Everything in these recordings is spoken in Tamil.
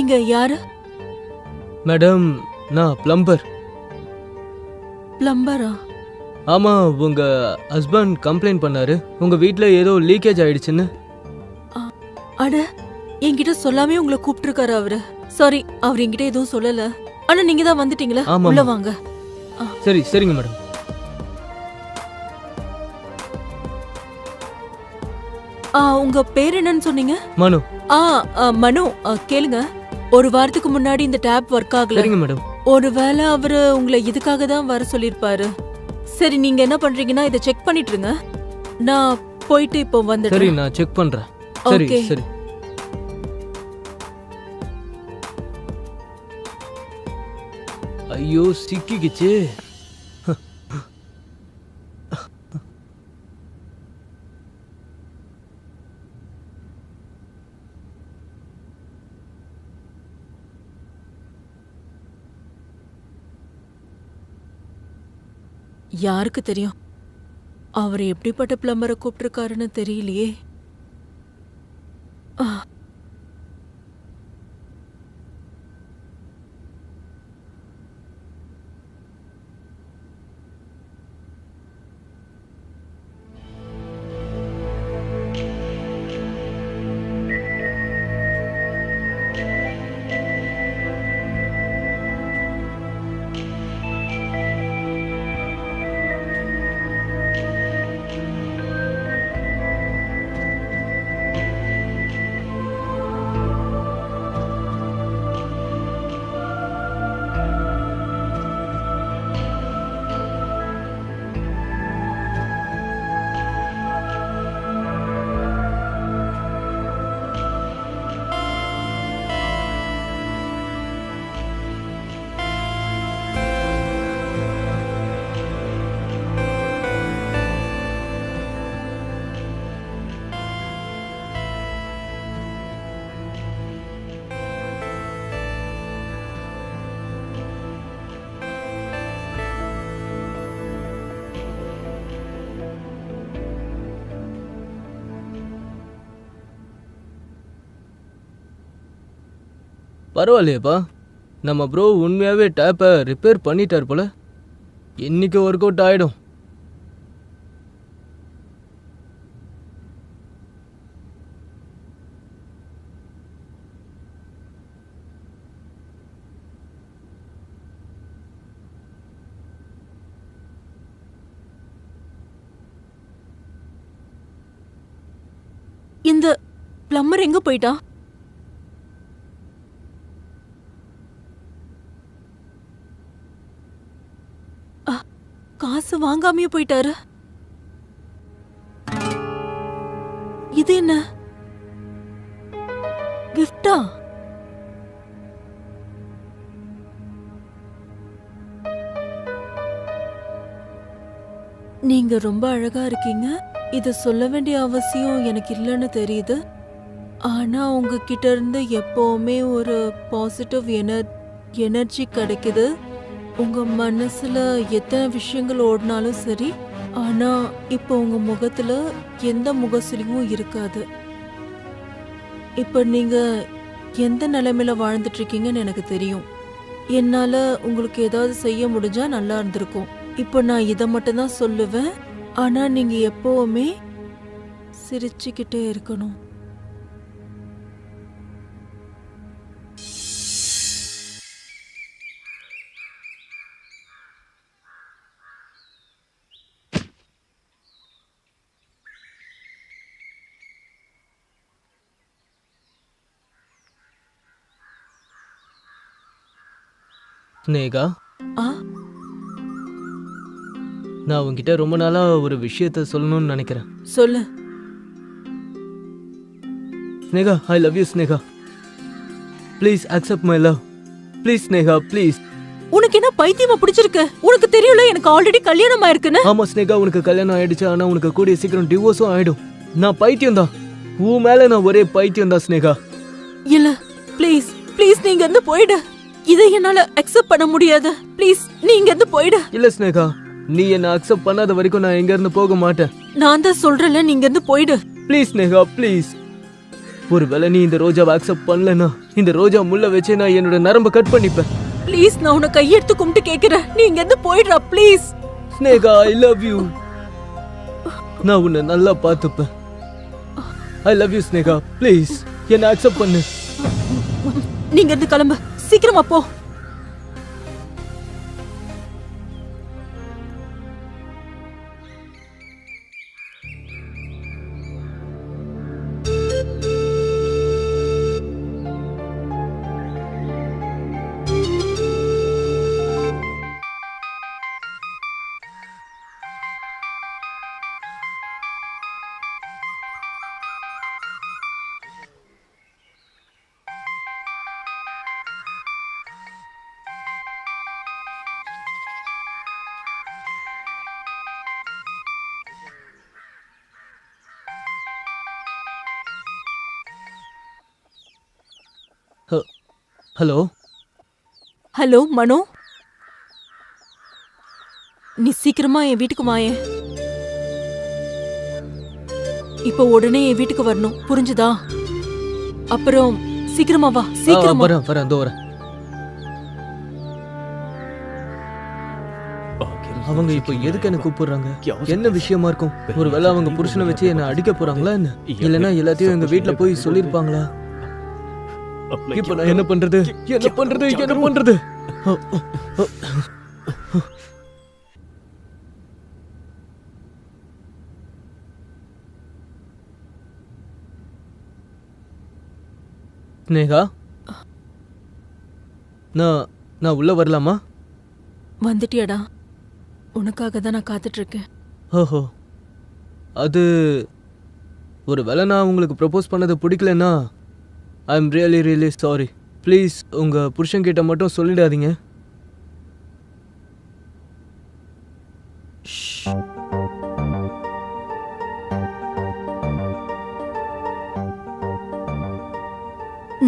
நீங்க யாரு? மேடம், நான் பிளம்பர். பிளம்பரா? ஆமா, உங்க ஹஸ்பண்ட் கம்ப்ளைண்ட் பண்ணாரு உங்க வீட்ல ஏதோ லீக்கேஜ் ஆயிடுச்சுன்னு. அட, என்கிட்ட சொல்லாமே உங்களை கூப்பிட்டுருக்காரு அவரு. சாரி, அவர் என்கிட்ட எதுவும் சொல்லல. ஆனா நீங்க தான் வந்துட்டீங்களா? ஆமா. உள்ள வாங்க. சரி, சரிங்க மேடம். உங்க பேர் என்னன்னு சொன்னீங்க? மனு. மனு, கேளுங்க. ஒரு வாரத்துக்கு முன்னாடி இந்த டேப் ஒர்க் ஆகல. சரிங்க மேடம். ஒருவேளை அவரு உங்களை இதுக்காக தான் வர சொல்லிருப்பாரு. சரி, நீங்க என்ன பண்றீங்கன்னா இதை செக் பண்ணிட்டு இருங்க. நான் போயிட்டு இப்போ வந்துடுறேன். சரி, நான் செக் பண்றேன். சரி, Okay. சரி. ஐயோ, சிக்கிக்கிச்சு. யாருக்கு தெரியும் அவர் எப்படிப்பட்ட பிளம்பரை கூப்பிட்டுருக்காருன்னு தெரியலையே. பரவாயில்லையப்பா, நம்ம ப்ரோ உண்மையாவே டேப்பை ரிப்பேர் பண்ணிட்டார் போல. இன்னைக்கு ஒர்க் அவுட் ஆயிடும். இந்த பிளம்பர் எங்க போயிட்டா? காசு வாங்காமையே போயிட்டாரு. இது என்ன கிஃப்டா? நீங்க ரொம்ப அழகா இருக்கீங்க. இத சொல்ல வேண்டிய அவசியம் எனக்கு இல்லைன்னு தெரியுது. ஆனா உங்ககிட்ட இருந்து எப்பவுமே ஒரு பாசிட்டிவ் எனர்ஜி கிடைக்குது. உங்க மனசுல எத்தனை விஷயங்கள் ஓடினாலும் சரி, ஆனா இப்போ உங்க முகத்துல எந்த முகசுலியும் இருக்காது. இப்ப நீங்க எந்த நிலைமையில வாழ்ந்துட்டு இருக்கீங்கன்னு எனக்கு தெரியும். என்னால உங்களுக்கு ஏதாவது செய்ய முடிஞ்சா நல்லா இருந்திருக்கும். இப்போ நான் இதை மட்டும் தான் சொல்லுவேன். ஆனா நீங்க எப்பவுமே சிரிச்சுக்கிட்டே இருக்கணும். ஸ்னேகா, ஆ நான் உங்ககிட்ட ரொம்ப நாளா ஒரு விஷயத்த சொல்லணும்னு நினைக்கிறேன். சொல்லு. Sneha, I love you Sneha. Please accept my love. Please Sneha, please. உனக்கு என்ன பைத்தியமா பிடிச்சிருக்கு? உனக்கு தெரியல எனக்கு ஆல்ரெடி கல்யாணம் ஆயிருக்குன்னு. ஆமா ஸ்னேகா, உனக்கு கல்யாணம் ஆயிடுச்சு. ஆனா உனக்கு கூடிய சீக்கிரம் டிவோர்ஸும் ஆயிடும். நான் பைத்தியம் தான். உன் மேல நான் ஒரே பைத்தியம் தான் ஸ்னேகா. இல்ல, ப்ளீஸ் ப்ளீஸ் நீங்க இருந்து போயிடு. இதை என்னால அக்செப்ட் பண்ண முடியாது. ப்ளீஸ் நீங்க இருந்து போயிடு. இல்ல ஸ்னேகா, நீ என்ன அக்செப்ட் பண்ணாத வரைக்கும் நான் எங்க இருந்து போக மாட்டேன். நான் தான் சொல்றேன்ல, நீங்க இருந்து போயிடு. Please Sneha, please. ஒருவேளை நீ இந்த ரோஜாவை அக்செப்ட் பண்ணலனா இந்த ரோஜா முள்ள வச்சே நான் என்னோட நரம்ப கட் பண்ணிப்பேன். ப்ளீஸ், நான் உன்னை கையெடுத்து கும்பிட்டு கேக்குறேன், நீ இங்க இருந்து போயிடுறா please. Sneha, I love you. நான் உன்னை நல்லா பார்த்துப்பேன். I love you Sneha, please என்ன அக்செப்ட் பண்ணு. நீங்க இருந்து கிளம்பு, சீக்கிரமா போ. ஹலோ ஹலோ மனோ, நீ சீக்கிரமா என் வீட்டுக்கு வாயேன். இப்போ உடனே என் வீட்டுக்கு வரணும், புரிஞ்சுதா? அப்புறம் சீக்கிரமா வா, சீக்கிரமா. வரேன் வரேன், அதோ வரேன். அவங்க இப்போ எதுக்கு என்ன கூப்பிடுறாங்க? என்ன விஷயமா இருக்கும்? ஒருவேளை அவங்க புருஷனை வச்சு என்ன அடிக்க போறாங்களா என்ன? இல்லைன்னா எல்லாத்தையும் எங்க வீட்டுல போய் சொல்லிருப்பாங்களா? இப்ப நான் என்ன பண்றது? என்ன பண்றது? என்ன பண்றது? ஸ்னேகா, நான் உள்ள வரலாமா? வந்துட்டியாடா? உனக்காக தான் நான் காத்துட்டு இருக்கேன். ஓஹோ, அது ஒருவேளை நான் உங்களுக்கு ப்ரப்போஸ் பண்ணது பிடிக்கலன்னா I am really really sorry. Please உங்க புருஷன் கிட்ட மட்டும் சொல்லிடாதீங்க.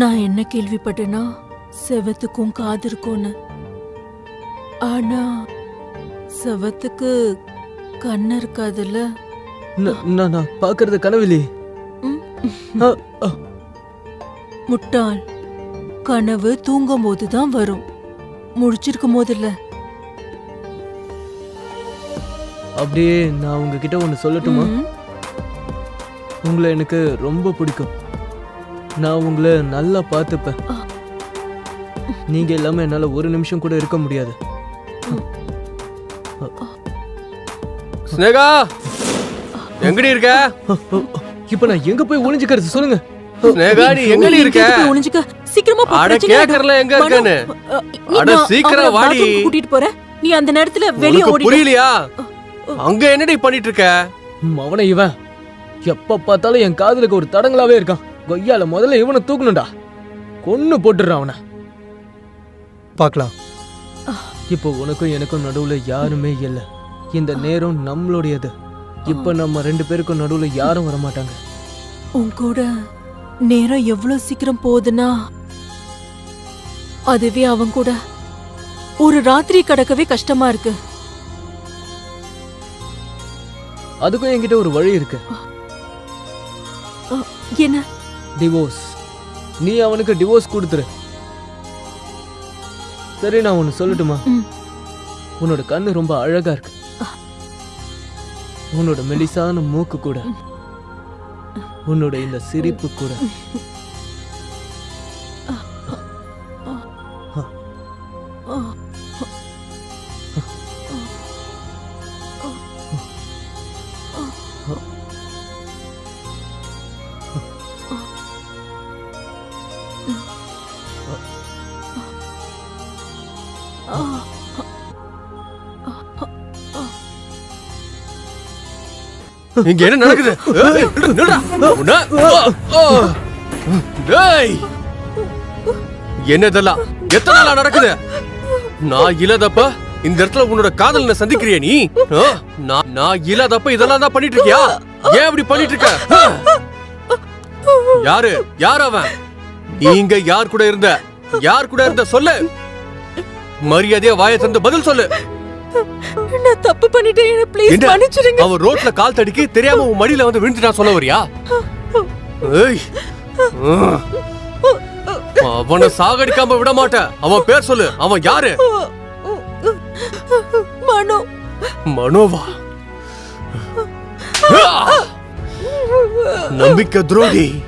நான் என்ன கேள்விப்பட்டேன்னா செவத்துக்கும் காது இருக்கும்னு. ஆனா செவத்துக்கு கண்ணு இருக்காதுல்ல. நான் பாக்குறது கனவிலே. முட்டாள், கனவு தூங்கும் போதுதான் வரும், முழிச்சிருக்கும் போது இல்ல. அப்படியே நான் உங்ககிட்ட ஒன்று சொல்லட்டுமா? உங்களை எனக்கு ரொம்ப பிடிக்கும். நான் உங்களை நல்லா பார்த்துப்பேன். நீங்க இல்லாம என்னால ஒரு நிமிஷம் கூட இருக்க முடியாது. ஸ்னேகா, எங்கடி இருக்க? இப்ப நான் எங்க போய் ஒளிஞ்சுக்கிறது சொல்லுங்க. ஸ்னேகா, நீ எங்கடி இருக்க? ஒளிஞ்சுக்க, சீக்கிரமா போ. அட கேக்கறல எங்க இருக்கன்னு? அட சீக்கிரம் வாடி. கூட்டிட்டு போற, நீ அந்த நேரத்துல வெளிய ஓடி. புரியலையா? அங்க என்னடி பண்ணிட்டு இருக்க? அவனை இவன் எப்ப பார்த்தாலும் என் காதுலுக்கு ஒரு தடங்களாவே இருக்கான். கொய்யால முதல்ல இவனை தூக்கணும்டா, கொன்னு போட்டுறான் அவனை. பார்க்கலாம். இப்போ உனக்கும் எனக்கும் நடுவுல யாருமே இல்ல. இந்த நேரம் நம்மளுடையது. இப்ப நம்ம ரெண்டு பேருக்கும் நடுவுல யாரும் வரமாட்டாங்க. உன் கூட நேரம் எவ்வளவு சீக்கிரம் போகுதுன்னா அதுவே அவன் கூட ஒரு ராத்திரி கடக்கவே கஷ்டமா இருக்கு. அதுக்கும் என்கிட்ட ஒரு வழி இருக்கு. என்ன? டிவோர்ஸ். நீ அவனுக்கு டிவோர்ஸ் கொடுத்துரு. சரி, நான் ஒன்னு சொல்லட்டுமா? உன்னோட கண்ணு ரொம்ப அழகா இருக்கு. உன்னோட மெலிசான மூக்கு கூட, உன்னோட இந்த சிரிப்பு கூட. இங்க என்ன நடக்குது? என்னதெல்லாம் எத்தனை நாளா நடக்குது? நான் இல்லாதப்ப இந்த இடத்துல உன்னோட காதலனை சந்திக்கிறியா நீ? நான் இல்லாதப்ப இதெல்லாம் தான் பண்ணிட்டு இருக்கியா? ஏன் அப்படி பண்ணிட்டு இருக்க? யார் அவன்? நீங்க யார் கூட இருந்த சொல்லு. மரியாதையா வாயை திறந்து பதில் சொல்லு. நான் தப்பு பண்ணிட்டேன், ப்ளீஸ் மன்னிச்சிடுங்க. அவன் ரோட்ல கால் தடிக்கி தெரியாம உன் மடியில வந்து விழுந்துட்டான் சொல்ல வரியா? ஏய், அவனை சாகடிக்காம விட மாட்டேன். அவன் பேர் சொல்லு. அவன் யாரு? மனோ. மனோவா? நம்பிக்கை துரோகி.